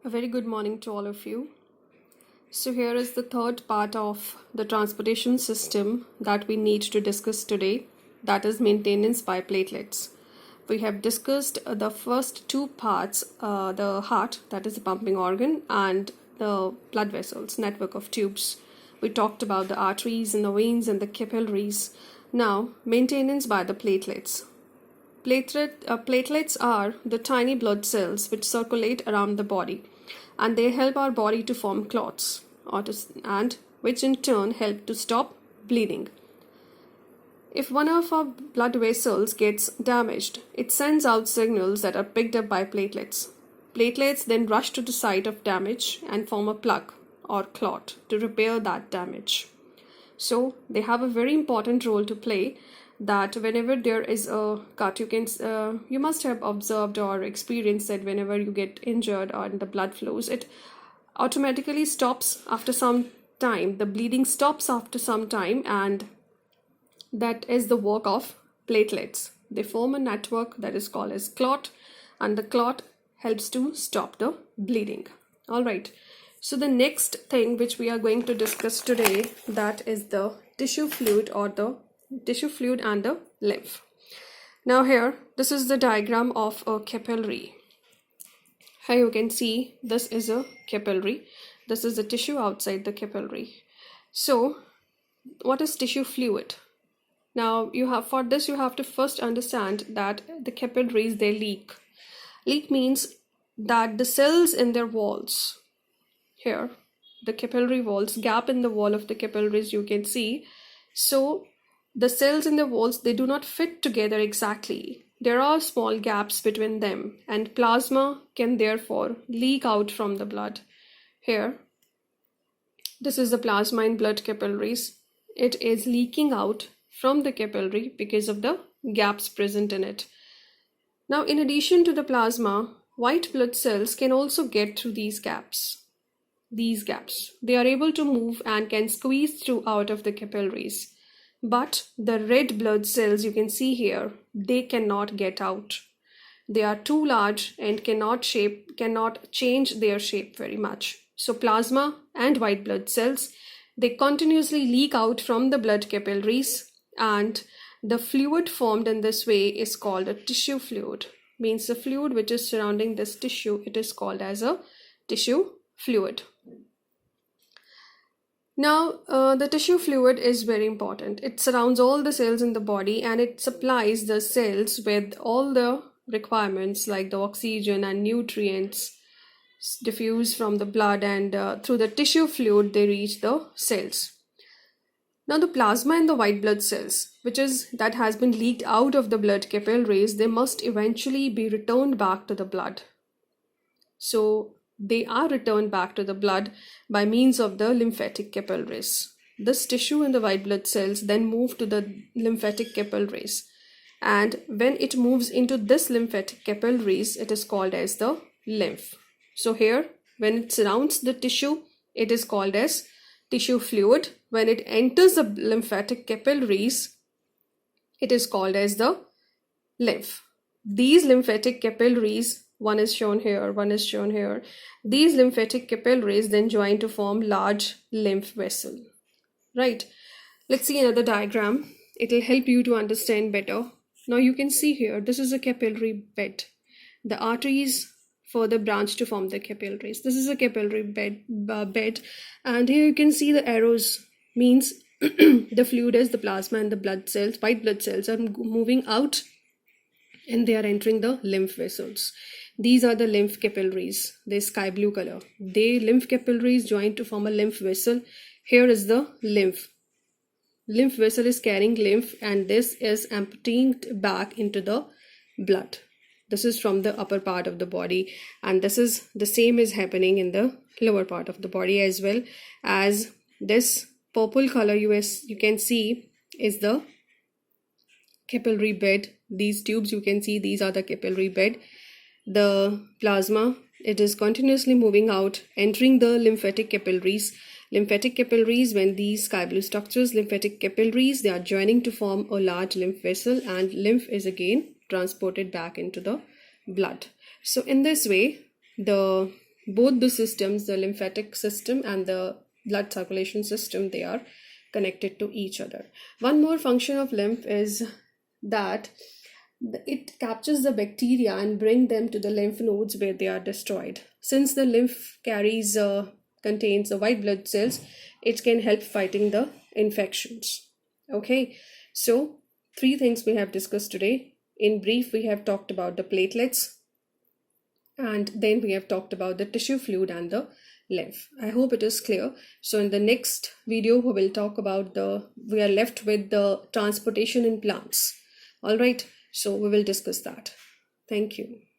A very good morning to all of you. So here is the third part of the transportation system that we need to discuss today, that is maintenance by platelets. We have discussed the first two parts, the heart, that is the pumping organ, and the blood vessels, network of tubes. We talked about the arteries and the veins and the capillaries. Now, maintenance by the platelets. Platelets are the tiny blood cells which circulate around the body, and they help our body to form clots, and which in turn help to stop bleeding. If one of our blood vessels gets damaged, it sends out signals that are picked up by platelets. Platelets then rush to the site of damage and form a plug or clot to repair that damage. So they have a very important role to play, that whenever there is a cut, you must have observed or experienced that whenever you get injured or the blood flows, it automatically stops after some time. The bleeding stops after some time, and that is the work of platelets. They form a network that is called as clot, and the clot helps to stop the bleeding. All right. So the next thing which we are going to discuss today, that is the tissue fluid, or the tissue fluid and the lymph. Now here, this is the diagram of a capillary. Here you can see this is a capillary. This is the tissue outside the capillary. So what is tissue fluid? Now you have to first understand that the capillaries, they leak. Leak means that the cells in their walls, here the capillary walls, gap in the wall of the capillaries you can see. So the cells in the walls, they do not fit together exactly. There are small gaps between them, and plasma can therefore leak out from the blood. Here, this is the plasma in blood capillaries. It is leaking out from the capillary because of the gaps present in it. Now, in addition to the plasma, white blood cells can also get through these gaps. They are able to move and can squeeze through out of the capillaries. But the red blood cells you can see here, they cannot get out. They are too large and cannot change their shape very much. So plasma and white blood cells, they continuously leak out from the blood capillaries, and the fluid formed in this way is called a tissue fluid. Means the fluid which is surrounding this tissue, it is called as a tissue fluid. Now, the tissue fluid is very important. It surrounds all the cells in the body, and it supplies the cells with all the requirements like the oxygen and nutrients diffuse from the blood, and through the tissue fluid they reach the cells. Now the plasma in the white blood cells, that has been leaked out of the blood capillaries, they must eventually be returned back to the blood. So they are returned back to the blood by means of the lymphatic capillaries. This tissue in the white blood cells then move to the lymphatic capillaries, and when it moves into this lymphatic capillaries, it is called as the lymph. So here, when it surrounds the tissue, it is called as tissue fluid. When it enters the lymphatic capillaries, it is called as the lymph. These lymphatic capillaries, one is shown here. These lymphatic capillaries then join to form large lymph vessel. Right. Let's see another diagram. It will help you to understand better. Now you can see here, this is a capillary bed. The arteries further branch to form the capillaries. This is a capillary bed, and here you can see the arrows, means the fluid is the plasma, and the blood cells, white blood cells, are moving out, and they are entering the lymph vessels. These are the lymph capillaries, the sky blue color. Lymph capillaries join to form a lymph vessel. Here is the lymph. Lymph vessel is carrying lymph, and this is emptying back into the blood. This is from the upper part of the body, and this is the same is happening in the lower part of the body as well. As this purple color you can see is the capillary bed. These tubes you can see, these are the capillary bed. The plasma, it is continuously moving out, entering the lymphatic capillaries. Lymphatic capillaries, when these sky blue structures, lymphatic capillaries, they are joining to form a large lymph vessel, and lymph is again transported back into the blood. So in this way, the both the systems, the lymphatic system and the blood circulation system, they are connected to each other. One more function of lymph is that it captures the bacteria and bring them to the lymph nodes where they are destroyed. Since the lymph contains the white blood cells, it can help fighting the infections. Okay, so 3 things we have discussed today. In brief, we have talked about the platelets, and then we have talked about the tissue fluid and the lymph. I hope it is clear. So in the next video, we will talk about we are left with the transportation in plants. All right, so we will discuss that. Thank you.